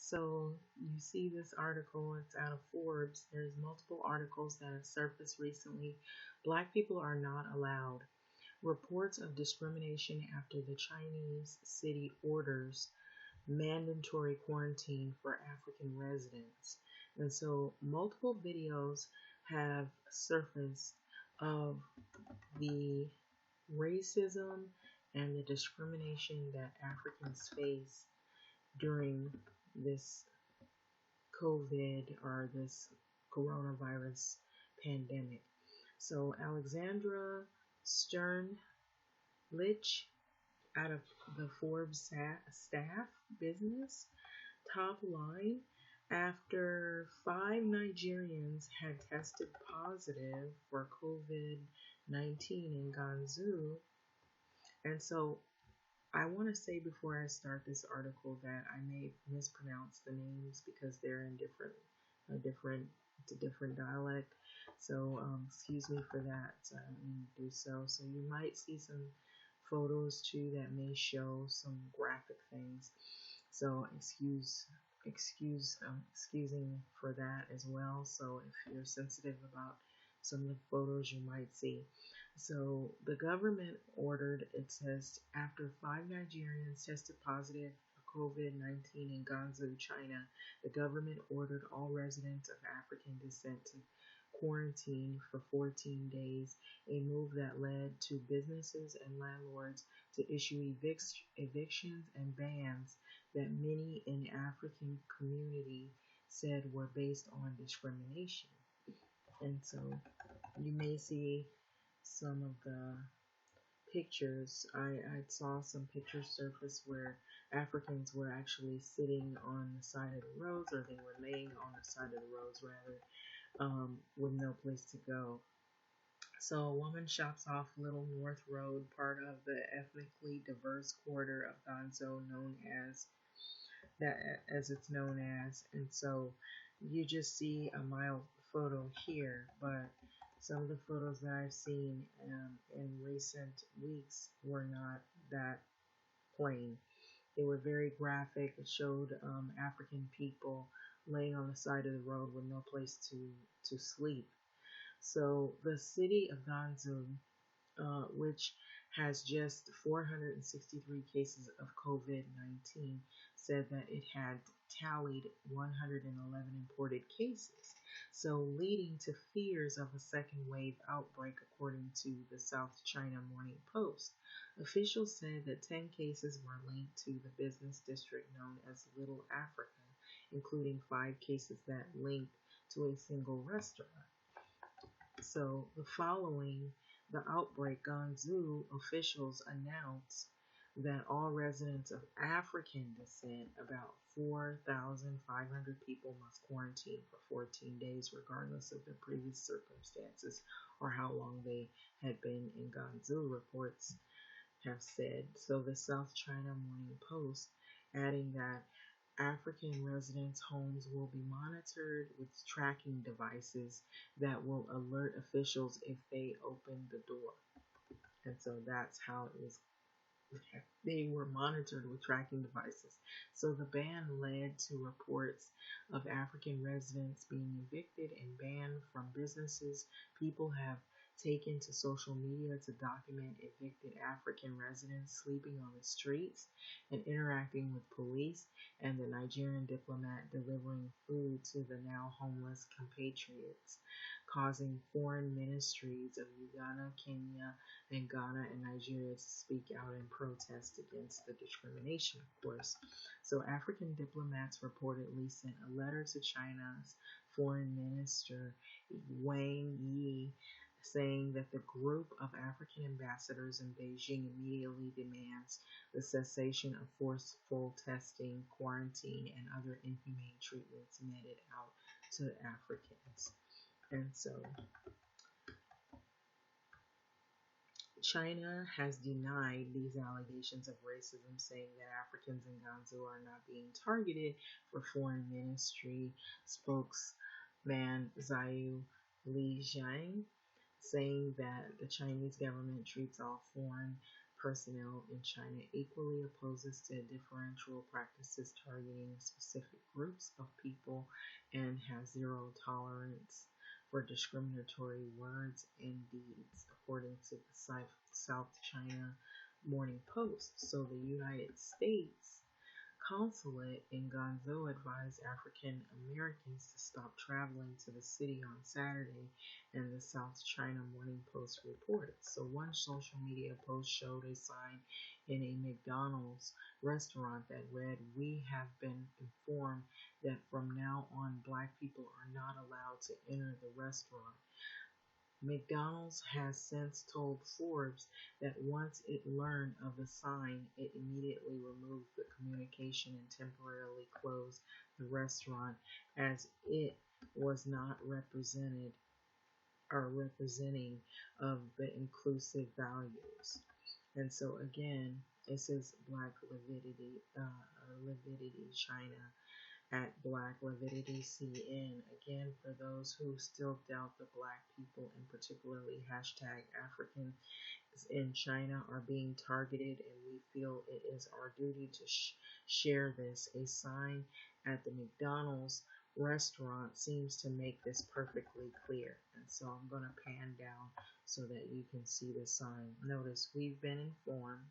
So you see this article, it's out of Forbes. There's multiple articles that have surfaced recently. Black people are not allowed. Reports of discrimination after the Chinese city orders mandatory quarantine for African residents. And so multiple videos have surfaced of the racism and the discrimination that Africans face during this COVID or this coronavirus pandemic. So Alexandra Sternlich out of the Forbes staff business top line after 5 Nigerians had tested positive for COVID-19 in Gansu. And so I want to say before I start this article that I may mispronounce the names because they're in it's a different dialect. So excuse me for that. I didn't do so. So you might see some photos too that may show some graphic things. So excusing for that as well. So if you're sensitive about some of the photos you might see. So the government ordered, it says, after 5 Nigerians tested positive for COVID-19 in Gansu, China, the government ordered all residents of African descent to quarantine for 14 days, a move that led to businesses and landlords to issue evictions and bans that many in the African community said were based on discrimination. And so you may see some of the pictures. I saw some pictures surface where Africans were actually sitting on the side of the roads, or they were laying on the side of the roads rather, with no place to go. So a woman shops off Little North Road, part of the ethnically diverse quarter of Ganzo, known as that as it's known as. And so you just see a mild photo here, but some of the photos that I've seen in recent weeks were not that plain. They were very graphic. It showed African people laying on the side of the road with no place to sleep. So the city of Gansu, which has just 463 cases of COVID-19, said that it had tallied 111 imported cases, so leading to fears of a second wave outbreak, according to the South China Morning Post. Officials said that 10 cases were linked to the business district known as Little Africa, including 5 cases that linked to a single restaurant. So following the outbreak, Gansu officials announced that all residents of African descent, about 4,500 people, must quarantine for 14 days, regardless of their previous circumstances or how long they had been in Gansu, reports have said. So the South China Morning Post adding that African residents' homes will be monitored with tracking devices that will alert officials if they open the door. And so that's how it was. They were monitored with tracking devices. So the ban led to reports of African residents being evicted and banned from businesses. People have taken to social media to document evicted African residents sleeping on the streets and interacting with police, and the Nigerian diplomat delivering food to the now homeless compatriots, causing foreign ministries of Uganda, Kenya, and Ghana and Nigeria to speak out in protest against the discrimination, of course. So African diplomats reportedly sent a letter to China's foreign minister Wang Yi saying that the group of African ambassadors in Beijing immediately demands the cessation of forceful testing, quarantine, and other inhumane treatments meted out to Africans. And so China has denied these allegations of racism, saying that Africans in Gansu are not being targeted, for Foreign Ministry spokesman Zhao Lijiang, saying that the Chinese government treats all foreign personnel in China equally opposes to differential practices targeting specific groups of people and has zero tolerance for discriminatory words and deeds, according to the South China Morning Post. So the United States consulate in Guangzhou advised African Americans to stop traveling to the city on Saturday, and the South China Morning Post reported. So one social media post showed a sign in a McDonald's restaurant that read, "We have been informed that from now on black people are not allowed to enter the restaurant." McDonald's has since told Forbes that once it learned of the sign, it immediately removed the communication and temporarily closed the restaurant as it was not represented or representing of the inclusive values. And so again, this is Black Lividity China at Black Lividity CN. Again, for those who still doubt that Black people, and particularly hashtag Africans in China, are being targeted, and we feel it is our duty to share this. A sign at the McDonald's restaurant seems to make this perfectly clear. And so I'm going to pan down so that you can see the sign. Notice we've been informed.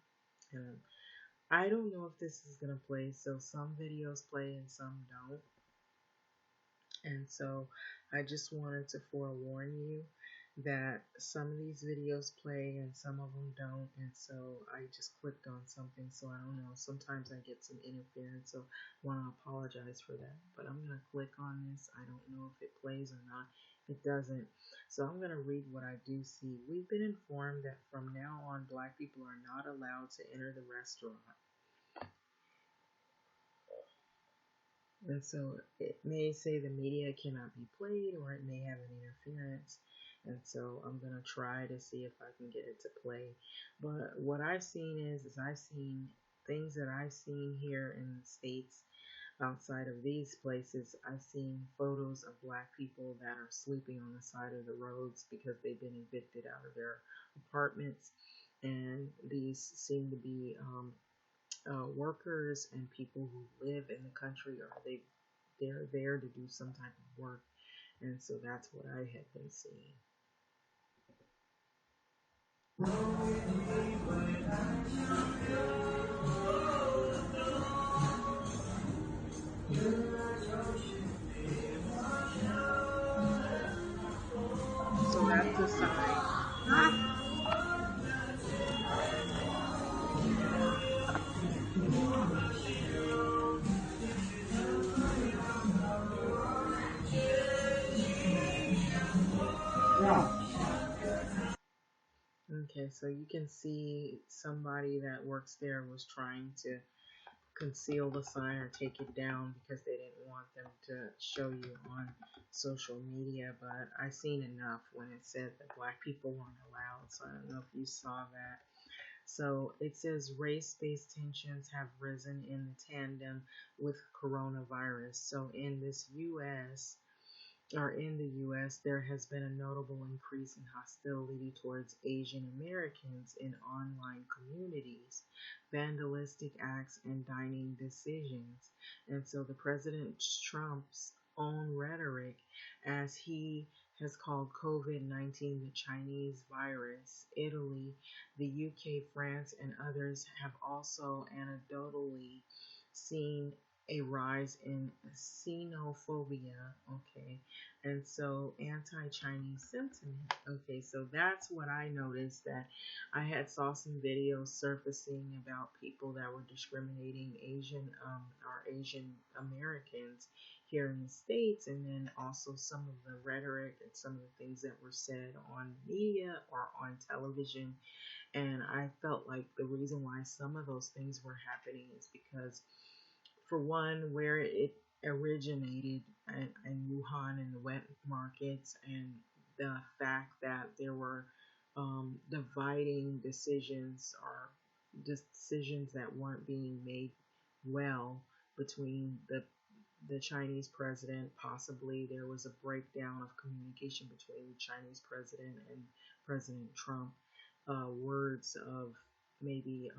And I don't know if this is going to play, so some videos play and some don't. And so I just wanted to forewarn you that some of these videos play and some of them don't. And so I just clicked on something, so I don't know. Sometimes I get some interference, so I want to apologize for that. But I'm going to click on this. I don't know if it plays or not. It doesn't. So I'm going to read what I do see. We've been informed that from now on, Black people are not allowed to enter the restaurant. And so it may say the media cannot be played, or it may have an interference. And so I'm going to try to see if I can get it to play. But what I've seen is I've seen things that I've seen here in the States outside of these places. I've seen photos of Black people that are sleeping on the side of the roads because they've been evicted out of their apartments. And these seem to be workers and people who live in the country, or they're there to do some type of work. And so that's what I have been seeing. So that's the sign. Okay, so you can see somebody that works there was trying to conceal the sign or take it down because they didn't want them to show you on social media. But I seen enough when it said that Black people weren't allowed, so I don't know if you saw that. So it says race-based tensions have risen in tandem with coronavirus. So in the U.S., there has been a notable increase in hostility towards Asian Americans in online communities, vandalistic acts, and dining decisions. And so the President Trump's own rhetoric, as he has called COVID-19 the Chinese virus, Italy, the UK, France, and others have also anecdotally seen a rise in xenophobia, okay, and so anti-Chinese sentiment, okay. So that's what I noticed, that I had saw some videos surfacing about people that were discriminating Asian Americans here in the States, and then also some of the rhetoric and some of the things that were said on media or on television. And I felt like the reason why some of those things were happening is because, for one, where it originated in Wuhan in the wet markets, and the fact that there were dividing decisions, or decisions that weren't being made well between the Chinese president. Possibly there was a breakdown of communication between the Chinese president and President Trump. Words of maybe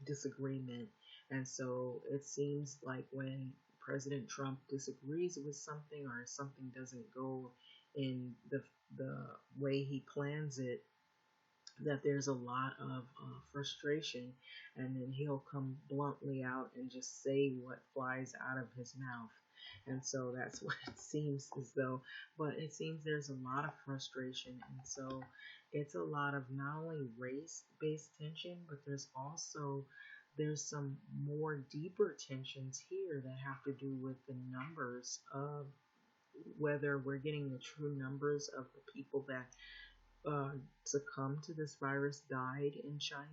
disagreement. And so it seems like when President Trump disagrees with something or something doesn't go in the way he plans it, that there's a lot of frustration, and then he'll come bluntly out and just say what flies out of his mouth. And so that's what it seems as though, but it seems there's a lot of frustration. And so it's a lot of not only race based tension, but there's some more deeper tensions here that have to do with the numbers of whether we're getting the true numbers of the people that succumbed to this virus died in China.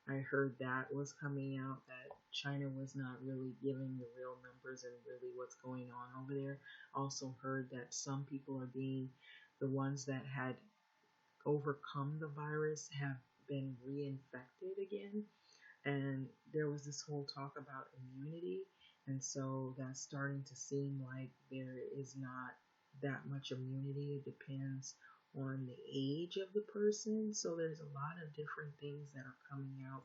I heard that was coming out, that China was not really giving the real numbers and really what's going on over there. Also heard that some people are being, the ones that had overcome the virus have been reinfected again. And there was this whole talk about immunity. And so that's starting to seem like there is not that much immunity. It depends on the age of the person. So there's a lot of different things that are coming out.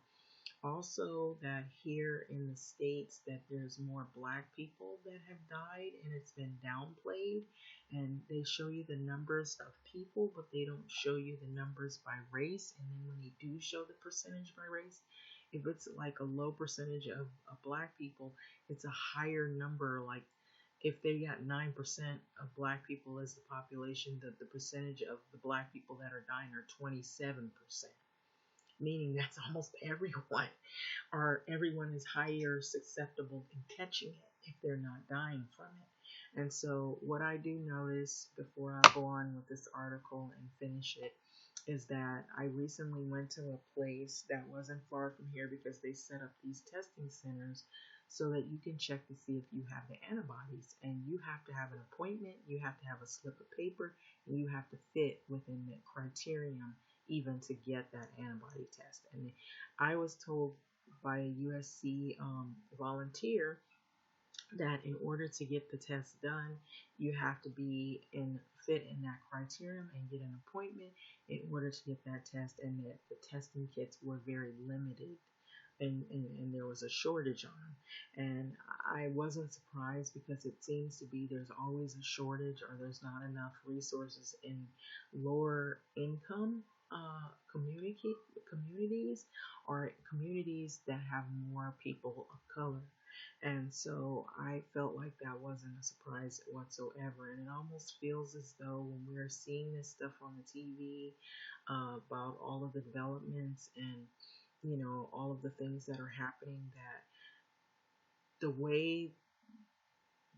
Also, that here in the States that there's more black people that have died, and it's been downplayed. And they show you the numbers of people, but they don't show you the numbers by race. And then when they do show the percentage by race, if it's like a low percentage of black people, it's a higher number. Like if they got 9% of black people as the population, the percentage of the black people that are dying are 27%, meaning that's almost everyone, or everyone is higher susceptible in catching it if they're not dying from it. And so what I do notice before I go on with this article and finish it is that I recently went to a place that wasn't far from here because they set up these testing centers so that you can check to see if you have the antibodies. And you have to have an appointment, you have to have a slip of paper, and you have to fit within the criterion even to get that antibody test. And I was told by a USC volunteer that in order to get the test done, you have to be in fit in that criterion and get an appointment in order to get that test, and that the testing kits were very limited. And there was a shortage on them. And I wasn't surprised because it seems to be there's always a shortage, or there's not enough resources in lower income communities, or communities that have more people of color. And so I felt like that wasn't a surprise whatsoever. And it almost feels as though when we're seeing this stuff on the TV about all of the developments and all of the things that are happening, that the way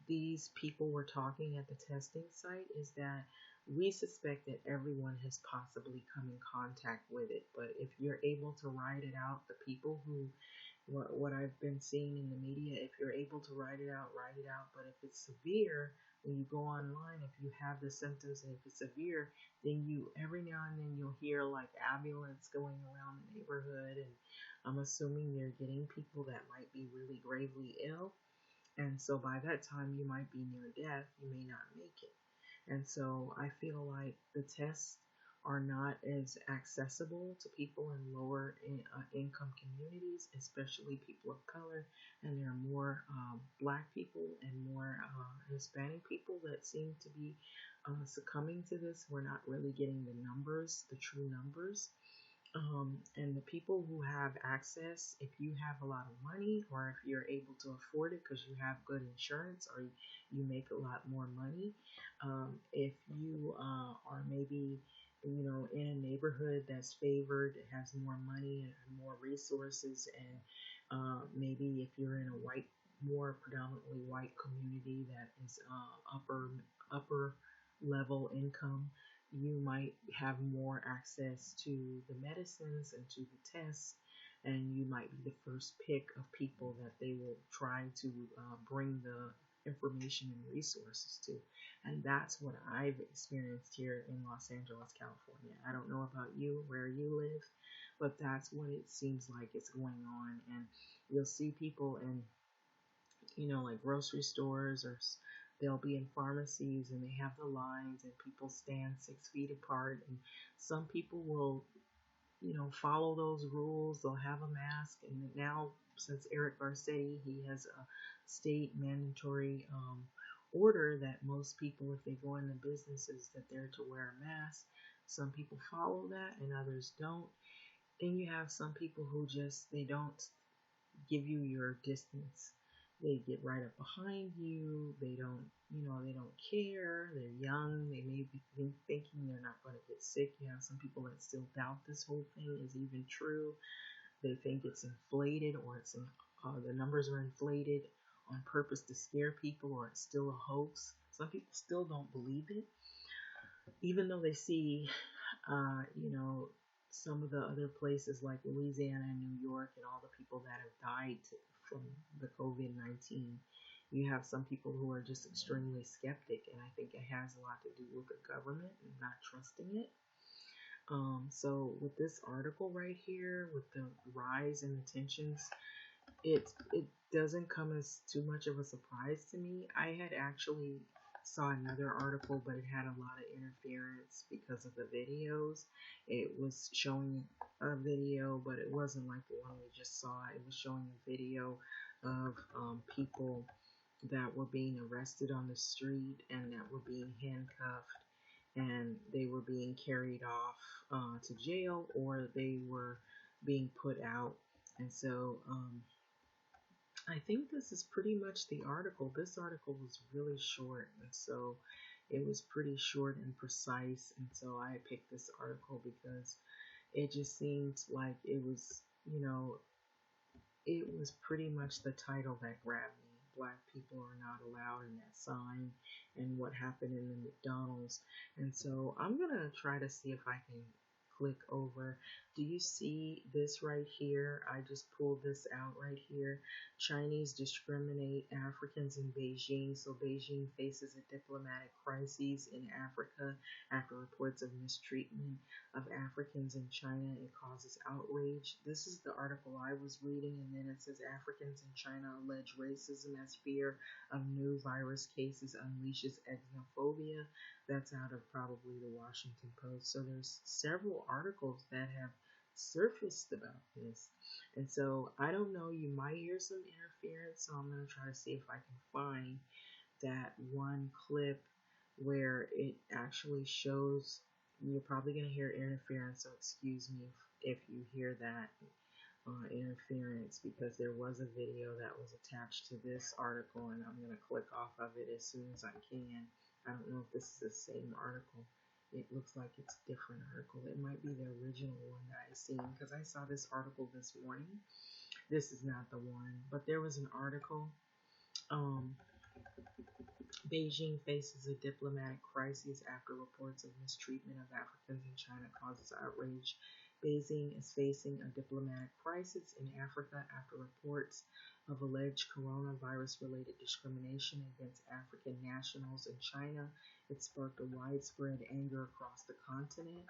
these people were talking at the testing site is that we suspect that everyone has possibly come in contact with it. But if you're able to ride it out, the people who, what I've been seeing in the media, if you're able to ride it out, ride it out. But if it's severe, when you go online, if you have the symptoms and if it's severe, then you, every now and then you'll hear like ambulance going around the neighborhood. And I'm assuming they're getting people that might be really gravely ill. And so by that time, you might be near death. You may not make it. And so I feel like the tests are not as accessible to people in lower income communities, especially people of color. And there are more black people and more Hispanic people that seem to be succumbing to this. We're not really getting the numbers, the true numbers. And the people who have access, if you have a lot of money, or if you're able to afford it because you have good insurance, or you make a lot more money, if you are maybe in a neighborhood that's favored, it has more money and more resources, and maybe if you're in a more predominantly white community that is upper level income, you might have more access to the medicines and to the tests, and you might be the first pick of people that they will try to bring the information and resources to. And that's what I've experienced here in Los Angeles, California. I don't know about you, where you live, but that's what it seems like is going on. And you'll see people in like grocery stores, or they'll be in pharmacies and they have the lines and people stand 6 feet apart. And some people will follow those rules. They'll have a mask. And now, since Eric Garcetti, he has a state mandatory order that most people, if they go into businesses, that they're to wear a mask. Some people follow that and others don't. Then you have some people who just, they don't give you your distance. They get right up behind you. They don't care. They're young. They may be thinking they're not going to get sick. You have some people that still doubt this whole thing is even true. They think it's inflated, or the numbers are inflated on purpose to scare people, or it's still a hoax. Some people still don't believe it, even though they see, uh, you know, some of the other places like Louisiana and New York and all the people that have died from the COVID-19. You have some people who are just extremely skeptic, and I think it has a lot to do with the government and not trusting it. So with this article right here, with the rise in the tensions, it doesn't come as too much of a surprise to me. I had actually saw another article, but it had a lot of interference because of the videos. It was showing a video, but it wasn't like the one we just saw. It was showing a video of people that were being arrested on the street and that were being handcuffed, and they were being carried off to jail, or they were being put out. And so I think this is pretty much the article. This article was really short, and so it was pretty short and precise. And so I picked this article because it just seemed like it was pretty much the title that grabbed me. Black people are not allowed in that sign, and what happened in the McDonald's. And so I'm going to try to see if I can click over. Do you see this right here? I just pulled this out right here. Chinese discriminate Africans in Beijing. So Beijing faces a diplomatic crisis in Africa after reports of mistreatment of Africans in China. It causes outrage. This is the article I was reading, and then it says Africans in China allege racism as fear of new virus cases unleashes xenophobia. That's out of probably the Washington Post. So there's several articles that have surfaced about this. And so I don't know, you might hear some interference, so I'm going to try to see if I can find that one clip where it actually shows. You're probably going to hear interference, so excuse me if you hear that interference, because there was a video that was attached to this article, and I'm going to click off of it as soon as I can. I don't know if this is the same article. It looks like it's a different article. It might be the original one that I seen, because I saw this article this morning. This is not the one, but there was an article. Beijing faces a diplomatic crisis after reports of mistreatment of Africans in China causes outrage. Beijing is facing a diplomatic crisis in Africa after reports of alleged coronavirus-related discrimination against African nationals in China. It sparked a widespread anger across the continent.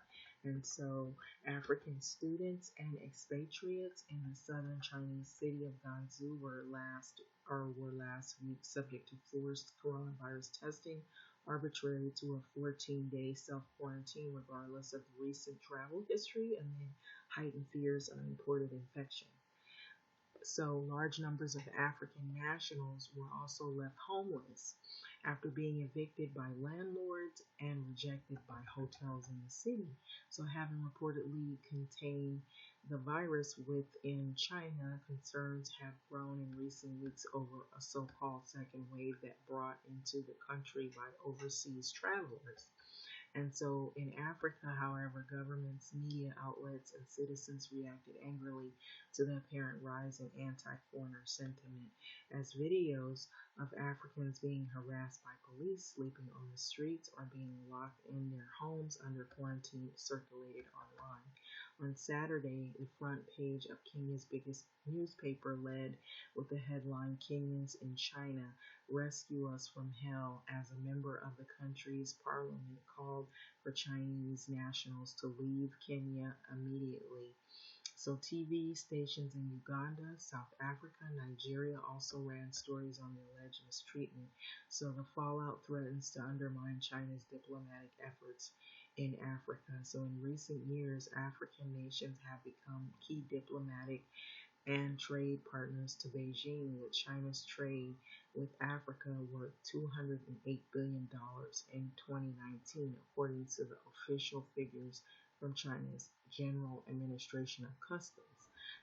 And so African students and expatriates in the southern Chinese city of Gansu were last week subject to forced coronavirus testing, arbitrary to a 14-day self-quarantine regardless of recent travel history, and then heightened fears of imported infection. So large numbers of African nationals were also left homeless after being evicted by landlords and rejected by hotels in the city. So having reportedly contained the virus within China, concerns have grown in recent weeks over a so-called second wave that brought into the country by overseas travelers. And so in Africa, however, governments, media outlets, and citizens reacted angrily to the apparent rise in anti-foreigner sentiment as videos of Africans being harassed by police, sleeping on the streets, or being locked in their homes under quarantine circulated online. On Saturday, the front page of Kenya's biggest newspaper led with the headline, "Kenyans in China Rescue Us from Hell," as a member of the country's parliament called for Chinese nationals to leave Kenya immediately. So TV stations in Uganda, South Africa, Nigeria also ran stories on the alleged mistreatment. So the fallout threatens to undermine China's diplomatic efforts in Africa. So in recent years, African nations have become key diplomatic and trade partners to Beijing, with China's trade with Africa worth $208 billion in 2019, according to the official figures from China's General Administration of Customs.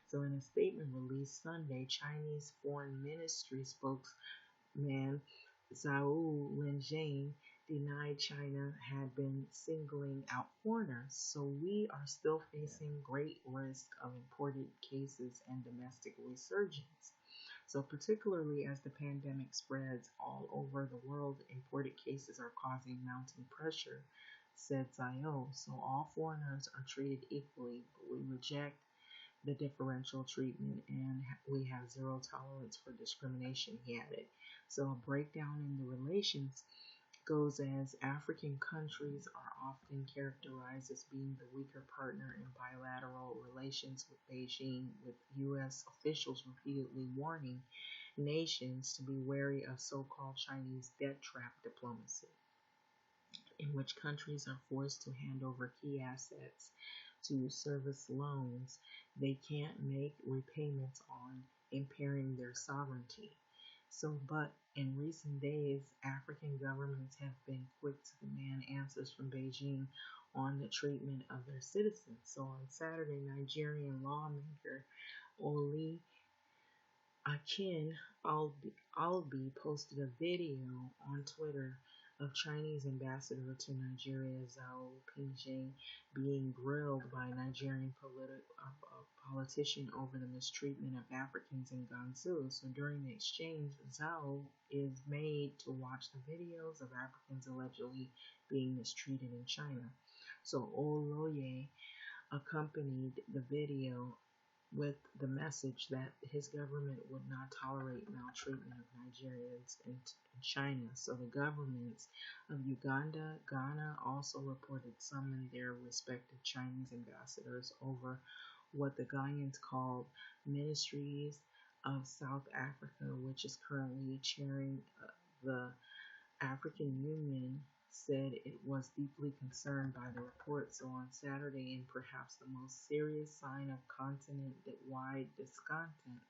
So, in a statement released Sunday, Chinese Foreign Ministry spokesman Zhao Linjing denied China had been singling out foreigners. So we are still facing great risk of imported cases and domestic resurgence. So particularly as the pandemic spreads all over the world, imported cases are causing mounting pressure, said Zhao. So all foreigners are treated equally, but we reject the differential treatment and we have zero tolerance for discrimination, he added. So a breakdown in the relations goes as African countries are often characterized as being the weaker partner in bilateral relations with Beijing, with U.S. officials repeatedly warning nations to be wary of so-called Chinese debt trap diplomacy, in which countries are forced to hand over key assets to service loans they can't make repayments on, impairing their sovereignty. So, but in recent days, African governments have been quick to demand answers from Beijing on the treatment of their citizens. So on Saturday, Nigerian lawmaker Oli Akin Albi posted a video on Twitter of Chinese ambassador to Nigeria Zhao Pingjing being grilled by a Nigerian politician over the mistreatment of Africans in Gansu. So during the exchange, Zhao is made to watch the videos of Africans allegedly being mistreated in China. So Oloye accompanied the video with the message that his government would not tolerate maltreatment of Nigerians in China. So the governments of Uganda, Ghana also reported summoned their respective Chinese ambassadors over what the Ghanaians called Ministries of South Africa, which is currently chairing the African Union, said it was deeply concerned by the report. So on Saturday, in perhaps the most serious sign of continent-wide discontent,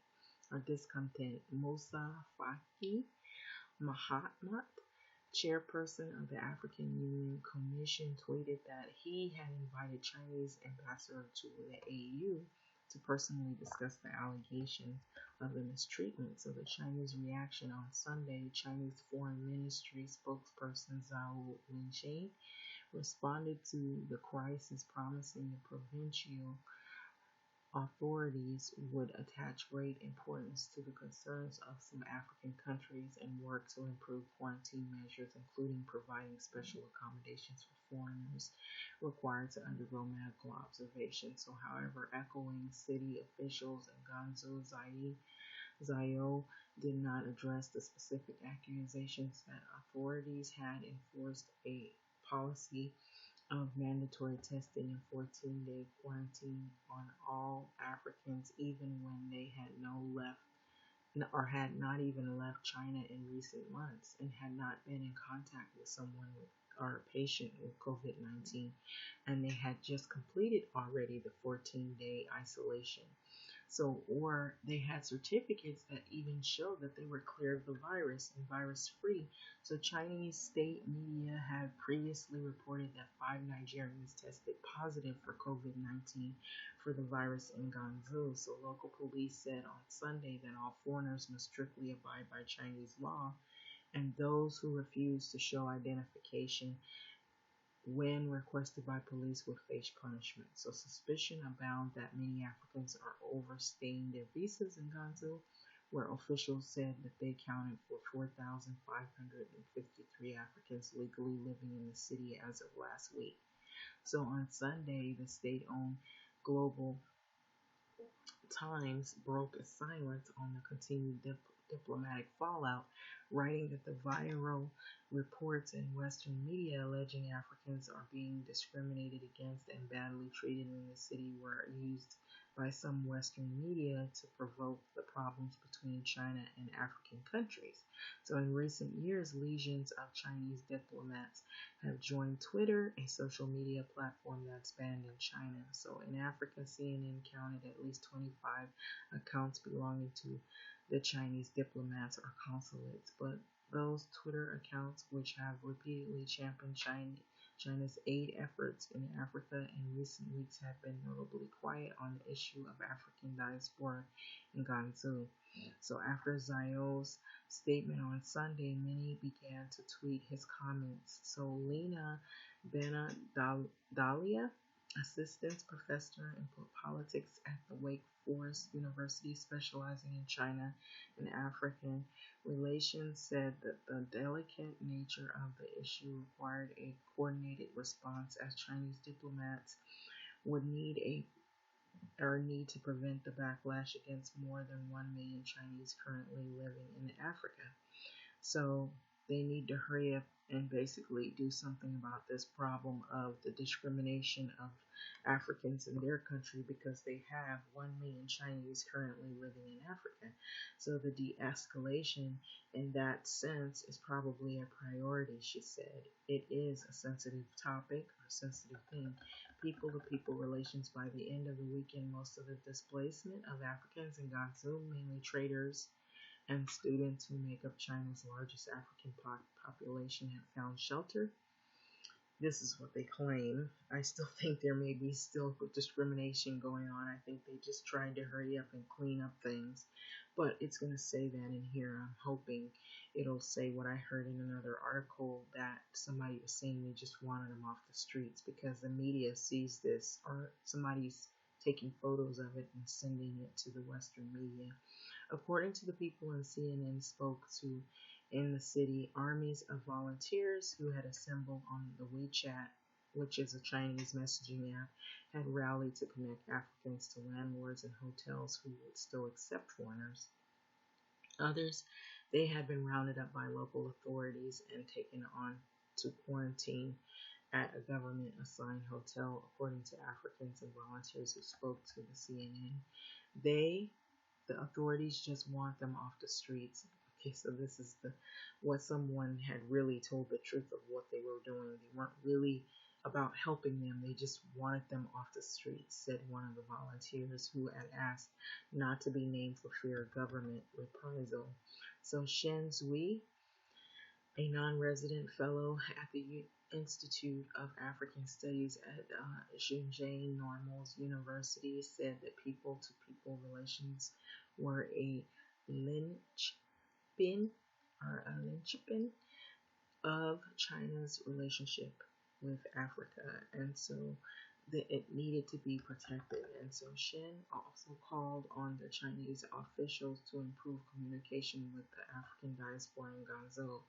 Musa Faki Mahatmat, chairperson of the African Union Commission, tweeted that he had invited Chinese ambassador to the AU to personally discuss the allegations of the mistreatment. So the Chinese reaction on Sunday, Chinese Foreign Ministry spokesperson Zhao Linjing responded to the crisis, promising the provincial authorities would attach great importance to the concerns of some African countries and work to improve quarantine measures, including providing special accommodations for foreigners required to undergo medical observation. So, however, echoing city officials in Gansu, Zhao did not address the specific accusations that authorities had enforced a policy of mandatory testing and 14-day quarantine on all Africans, even when they had not even left China in recent months and had not been in contact with someone or a patient with COVID-19, and they had just completed already the 14-day isolation. So, or they had certificates that even showed that they were clear of the virus and virus free. So, Chinese state media had previously reported that 5 Nigerians tested positive for COVID-19 for the virus in Gansu. So, local police said on Sunday that all foreigners must strictly abide by Chinese law, and those who refuse to show identification when requested by police would face punishment. So suspicion abound that many Africans are overstaying their visas in Gansu, where officials said that they counted for 4,553 Africans legally living in the city as of last week. So on Sunday, the state-owned Global Times broke a silence on the continued diplomatic fallout, writing that the viral reports in Western media alleging Africans are being discriminated against and badly treated in the city were used by some Western media to provoke the problems between China and African countries. So, in recent years, legions of Chinese diplomats have joined Twitter, a social media platform that's banned in China. So, in Africa, CNN counted at least 25 accounts belonging to the Chinese diplomats or consulates, but those Twitter accounts, which have repeatedly championed China's aid efforts in Africa in recent weeks, have been notably quiet on the issue of African diaspora in Gansu. So after Zio's statement on Sunday, many began to tweet his comments. So Lena Benadalia, assistant professor in politics at the Wake Forest University, specializing in China and African relations, said that the delicate nature of the issue required a coordinated response, as Chinese diplomats would need to prevent the backlash against more than 1 million Chinese currently living in Africa. So they need to hurry up and basically do something about this problem of the discrimination of Africans in their country, because they have 1 million Chinese currently living in Africa. So the de-escalation in that sense is probably a priority, she said. It is a sensitive topic or sensitive thing. People to people relations. By the end of the weekend, most of the displacement of Africans in Gansu, mainly traders and students who make up China's largest African population, have found shelter. This is what they claim. I still think there may be still discrimination going on. I think they just tried to hurry up and clean up things. But it's going to say that in here. I'm hoping it'll say what I heard in another article, that somebody was saying they just wanted them off the streets because the media sees this, or somebody's taking photos of it and sending it to the Western media. According to the people in CNN spoke to in the city, armies of volunteers who had assembled on the WeChat, which is a Chinese messaging app, had rallied to connect Africans to landlords and hotels who would still accept foreigners. Others, they had been rounded up by local authorities and taken on to quarantine at a government-assigned hotel, according to Africans and volunteers who spoke to the CNN. The authorities just want them off the streets. Okay, so this is what someone had really told the truth of what they were doing. They weren't really about helping them. They just wanted them off the streets, said one of the volunteers, who had asked not to be named for fear of government reprisal. So Shen Zui, a non-resident fellow at the Institute of African Studies at Shenzhen Normal University, said that people-to-people relations were a linchpin of China's relationship with Africa, and so that it needed to be protected. And so Shen also called on the Chinese officials to improve communication with the African diaspora in Ganzhou,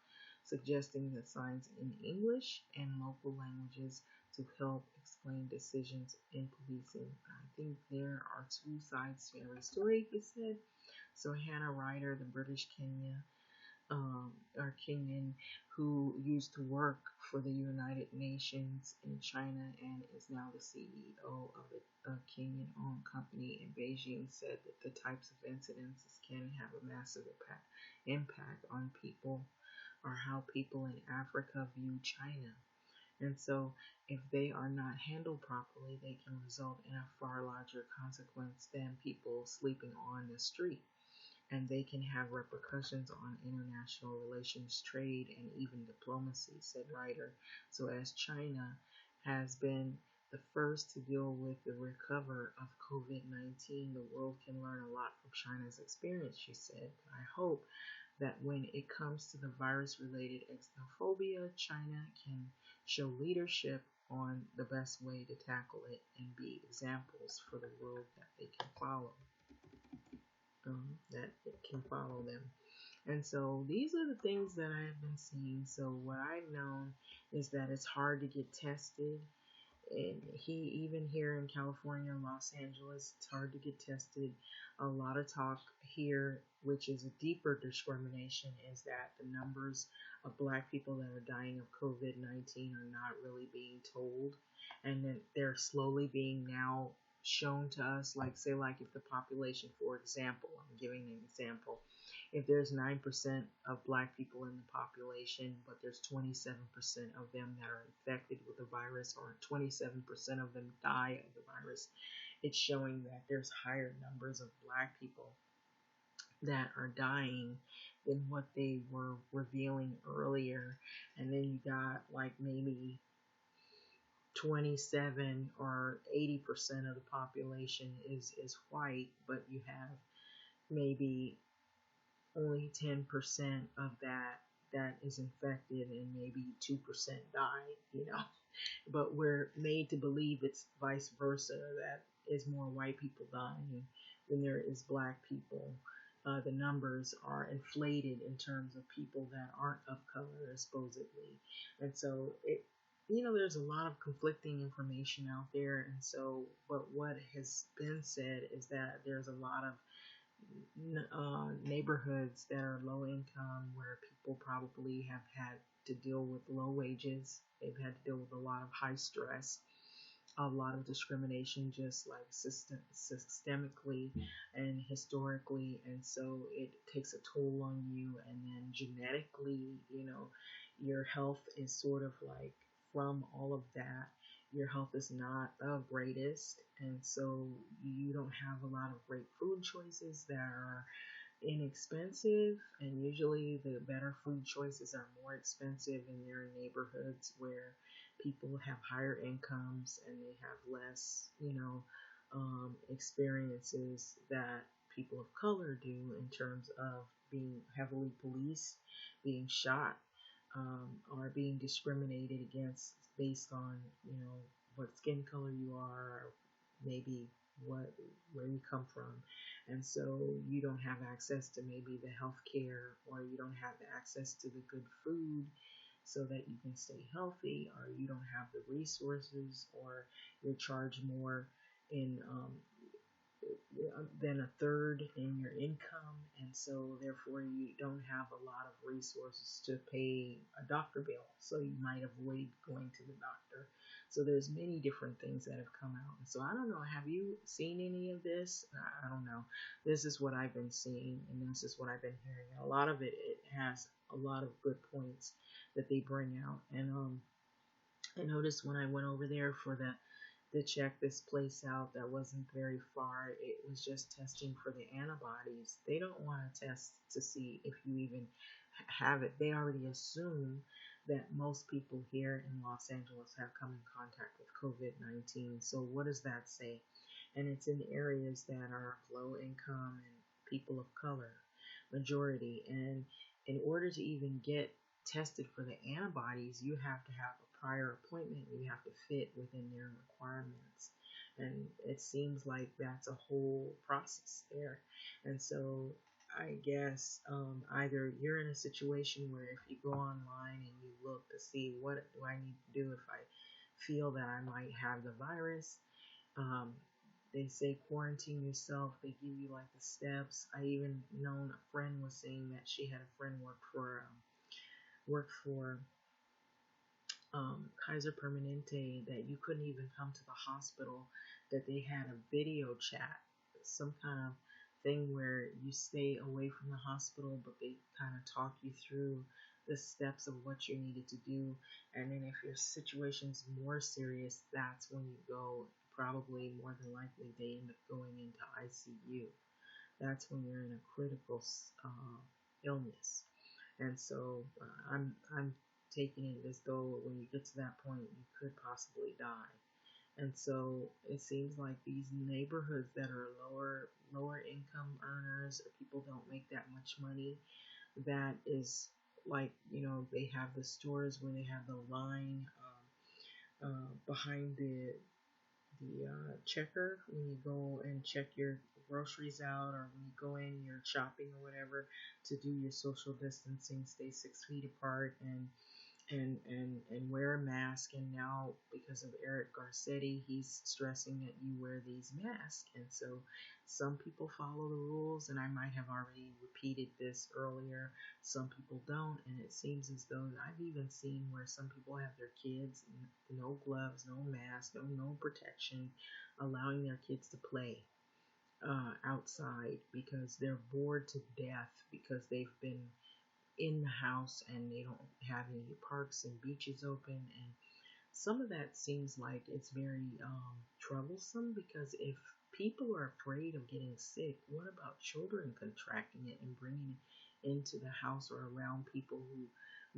suggesting that signs in English and local languages to help explain decisions in policing. I think there are two sides to every story, he said. So Hannah Ryder, the British Kenyan, who used to work for the United Nations in China and is now the CEO of a Kenyan-owned company in Beijing, said that the types of incidences can have a massive impact on people, or how people in Africa view China. And so if they are not handled properly, they can result in a far larger consequence than people sleeping on the street. And they can have repercussions on international relations, trade, and even diplomacy, said Ryder. So as China has been the first to deal with the recovery of COVID-19, the world can learn a lot from China's experience, she said. I hope that when it comes to the virus-related xenophobia, China can show leadership on the best way to tackle it and be examples for the world that they can follow. That it can follow them. And so these are the things that I have been seeing. So what I've known is that it's hard to get tested. And even here in California and Los Angeles, it's hard to get tested. A lot of talk here, which is a deeper discrimination, is that the numbers of Black people that are dying of COVID-19 are not really being told, and that they're slowly being now shown to us, like say like if the population, for example, I'm giving an example, if there's 9% of black people in the population, but there's 27% of them that are infected with the virus, or 27% of them die of the virus, it's showing that there's higher numbers of black people that are dying than what they were revealing earlier. And then you got like maybe 27 or 80% of the population is white, but you have maybe only 10% of that is infected, and maybe 2% die, you know. But we're made to believe it's vice versa, that is more white people dying than there is black people. The numbers are inflated in terms of people that aren't of color, supposedly. And so there's a lot of conflicting information out there. And so, but what has been said is that there's a lot of neighborhoods that are low income, where people probably have had to deal with low wages. They've had to deal with a lot of high stress, a lot of discrimination, just like systemically and historically. And so it takes a toll on you. And then genetically, your health is sort of like, from all of that, your health is not the greatest. And so you don't have a lot of great food choices that are inexpensive, and usually the better food choices are more expensive, and they're in neighborhoods where people have higher incomes and they have less, experiences that people of color do, in terms of being heavily policed, being shot, or being discriminated against based on, what skin color you are, or maybe where you come from. And so you don't have access to maybe the health care, or you don't have access to the good food so that you can stay healthy, or you don't have the resources, or you're charged more in than a third in your income, and so therefore you don't have a lot of resources to pay a doctor bill, so you might avoid going to the doctor. So there's many different things that have come out. And so I don't know, have you seen any of this? I don't know. This is what I've been seeing, and this is what I've been hearing. And a lot of it has a lot of good points that they bring out. And I noticed when I went over there to check this place out that wasn't very far, it was just testing for the antibodies. They don't want to test to see if you even have it. They already assume that most people here in Los Angeles have come in contact with COVID-19. So what does that say? And it's in areas that are low income and people of color, majority. And in order to even get tested for the antibodies, you have to have a prior appointment. You have to fit within their requirements. And it seems like that's a whole process there. And so I guess either you're in a situation where if you go online and you look to see what do I need to do if I feel that I might have the virus, they say quarantine yourself. They give you like the steps. I even known a friend was saying that she had a friend work for Kaiser Permanente, that you couldn't even come to the hospital, that they had a video chat, some kind of thing where you stay away from the hospital, but they kind of talk you through the steps of what you needed to do. And then if your situation's more serious, that's when you go. Probably more than likely they end up going into ICU. That's when you're in a critical illness. And so I'm taking it as though when you get to that point, you could possibly die. And so it seems like these neighborhoods that are lower income earners, or people don't make that much money, that is like, they have the stores where they have the line behind the checker, when you go and check your groceries out, or when you go in, you're shopping or whatever, to do your social distancing, stay 6 feet apart, and and wear a mask. And now, because of Eric Garcetti, he's stressing that you wear these masks. And so some people follow the rules, and I might have already repeated this earlier. Some people don't, and it seems as though I've even seen where some people have their kids, no gloves, no mask, no protection, allowing their kids to play outside because they're bored to death because they've been in the house and they don't have any parks and beaches open. And some of that seems like it's very troublesome, because if people are afraid of getting sick, what about children contracting it and bringing it into the house or around people who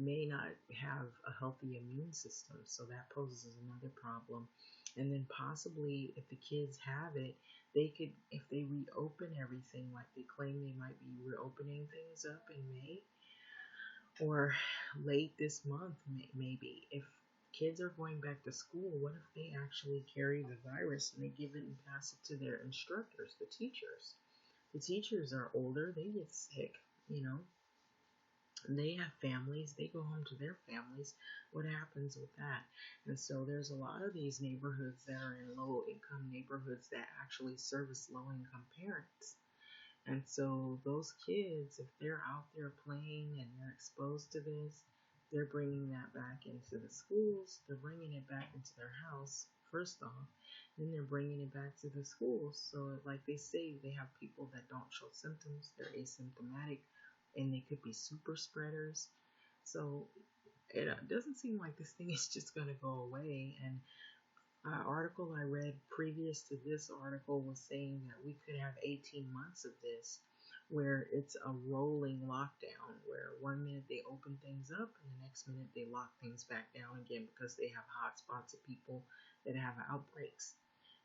may not have a healthy immune system? So that poses another problem. And then possibly if the kids have it, they could, if they reopen everything like they claim they might be reopening things up in May, or late this month, maybe. If kids are going back to school, what if they actually carry the virus and they give it and pass it to their instructors, the teachers? The teachers are older, they get sick, you know. They have families, they go home to their families. What happens with that? And so there's a lot of these neighborhoods that are in low income neighborhoods that actually service low income parents. And so those kids, if they're out there playing and they're exposed to this, they're bringing that back into the schools. They're bringing it back into their house, first off. Then they're bringing it back to the schools. So like they say, they have people that don't show symptoms. They're asymptomatic, and they could be super spreaders. So it doesn't seem like this thing is just going to go away. And article I read previous to this article was saying that we could have 18 months of this, where it's a rolling lockdown, where one minute they open things up and the next minute they lock things back down again because they have hot spots of people that have outbreaks.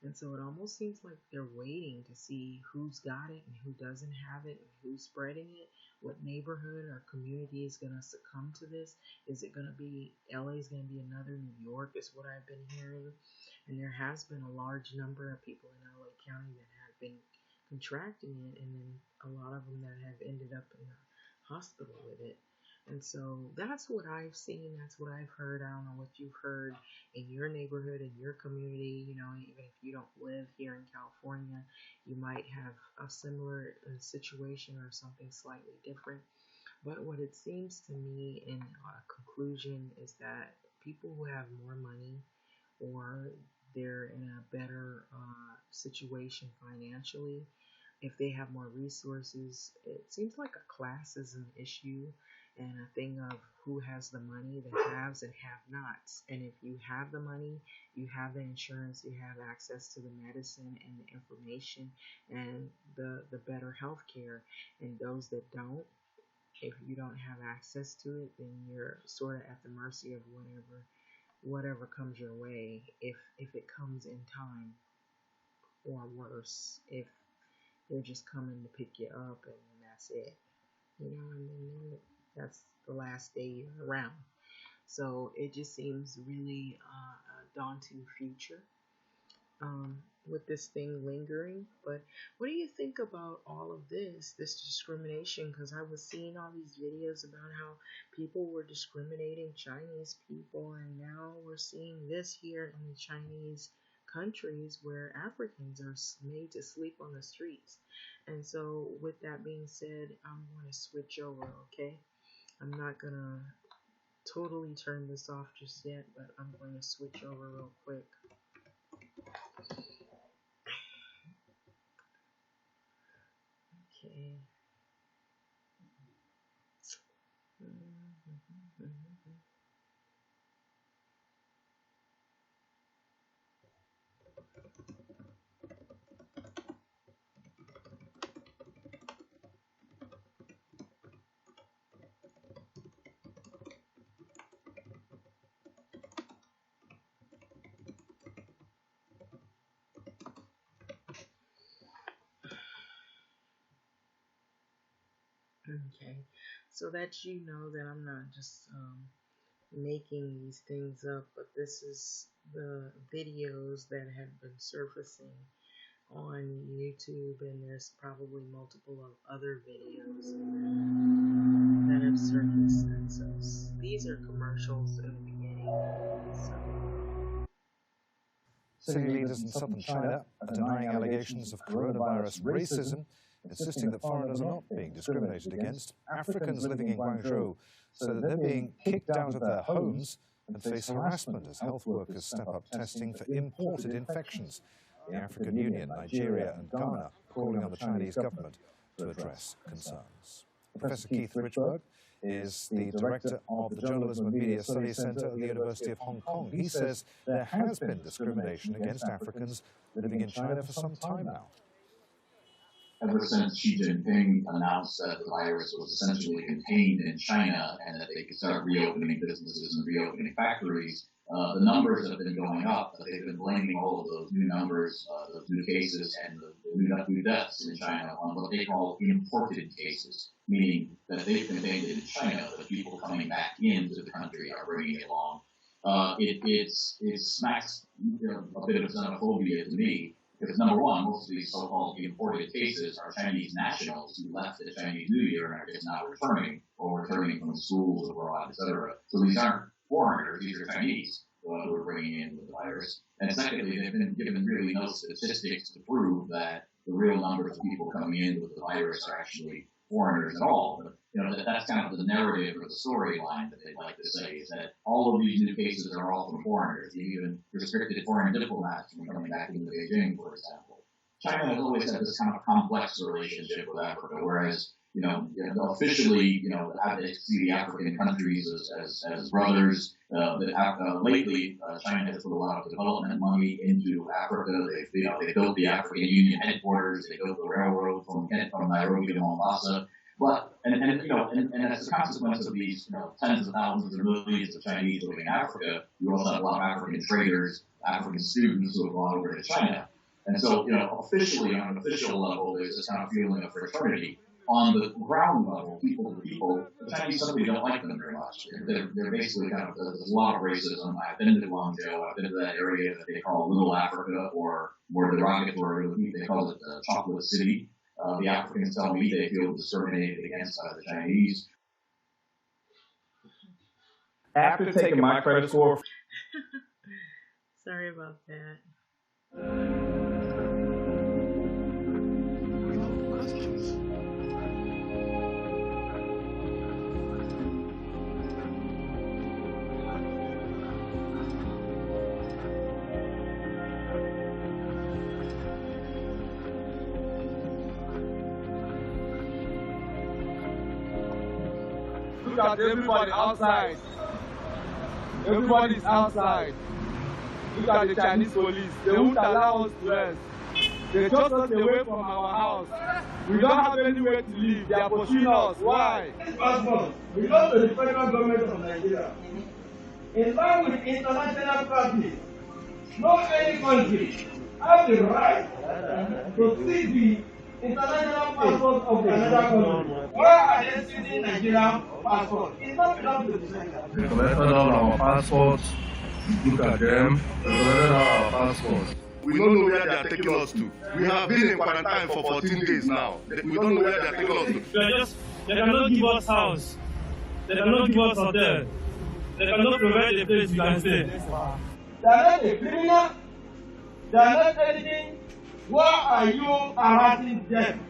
And so it almost seems like they're waiting to see who's got it and who doesn't have it and who's spreading it. What neighborhood or community is going to succumb to this? Is it going to be LA is going to be another New York, is what I've been hearing. And there has been a large number of people in LA County that have been contracting it, and then a lot of them that have ended up in the hospital with it. And so that's what I've seen, that's what I've heard. I don't know what you've heard in your neighborhood, in your community. You know, even if you don't live here in California, you might have a similar situation or something slightly different. But what it seems to me in conclusion is that people who have more money, or they're in a better situation financially, if they have more resources, it seems like a class is an issue and a thing of who has the money, the haves and have-nots. And if you have the money, you have the insurance, you have access to the medicine and the information and the better health care. And those that don't, if you don't have access to it, then you're sort of at the mercy of whatever comes your way, if it comes in time, or worse, if they're just coming to pick you up and that's it, you know, and then that's the last day you're around. So it just seems really a daunting future with this thing lingering. But what do you think about all of this discrimination? Because I was seeing all these videos about how people were discriminating Chinese people, and now we're seeing this here in the Chinese countries where Africans are made to sleep on the streets. And so with that being said, I'm going to switch over, okay? I'm not going to totally turn this off just yet, but I'm going to switch over real quick. Okay. Okay, so that you know that I'm not just making these things up, but this is the videos that have been surfacing on YouTube, and there's probably multiple of other videos that have surfaced. And so these are commercials in the beginning. City leaders in southern China are denying allegations of coronavirus racism, insisting that foreigners are not being discriminated against. Africans living in Guangzhou say that they're being kicked out of their homes and face harassment as health workers step up testing for imported infections. The African Union, Nigeria and Ghana are calling on the Chinese government to address concerns. Professor Keith Richburg is the director of the Journalism and Media Studies Center at the University of Hong Kong. He says there has been discrimination against Africans living in China for some time now. Ever since Xi Jinping announced that the virus was essentially contained in China and that they could start reopening businesses and reopening factories, the numbers have been going up, but they've been blaming all of those new numbers, those new cases, and the new deaths in China on what they call imported cases, meaning that they've contained it in China, but people coming back into the country are bringing it along. It smacks a bit of xenophobia to me, because number one, most of these so-called imported cases are Chinese nationals who left the Chinese New Year and are just now returning, or returning from schools abroad, etc. So these aren't foreigners, these are Chinese who are bringing in the virus. And secondly, they've been given really no statistics to prove that the real numbers of people coming in with the virus are actually foreigners at all. But, that's kind of the narrative or the storyline that they'd like to say, is that all of these new cases are all from foreigners. They even restricted foreign diplomats from coming back into Beijing, for example. China has always had this kind of complex relationship with Africa, whereas officially, they see the African countries as brothers. Lately, China has put a lot of development money into Africa. They built the African Union headquarters. They built the railroad from Nairobi to Mombasa. But and as a consequence of these tens of thousands or millions of Chinese living in Africa, you also have a lot of African traders, African students who have gone over to China. And so, officially, on an official level, there's this kind of feeling of fraternity. On the ground level, people to people, the Chinese simply don't like them very much. They're basically kind of, there's a lot of racism. I've been to Guangzhou, I've been to that area that they call Little Africa, or more derogatory, they call it the Chocolate City. The Africans tell me they feel discriminated against by the Chinese. After taking my credit score... Sorry about that. Look at everybody outside. Everybody's outside. Look at the Chinese police. They won't allow us to rest. They took us away from our house. We don't have anywhere to live. They are pursuing us. Why? We go to the federal government of Nigeria. In line with international practice, no any country has the right to seize the international passport of another country. Why are they seizing Nigerian passport? It's not enough to decide that. They collected all our passports. Look at them. They collected all our passports. We don't know where they are taking us to. We have been in quarantine for 14 days now. We don't know where they are taking us to. They cannot give us house. They cannot give us hotel. They cannot provide a place we can stay. They are not a criminal. They are not anything. Why are you harassing them?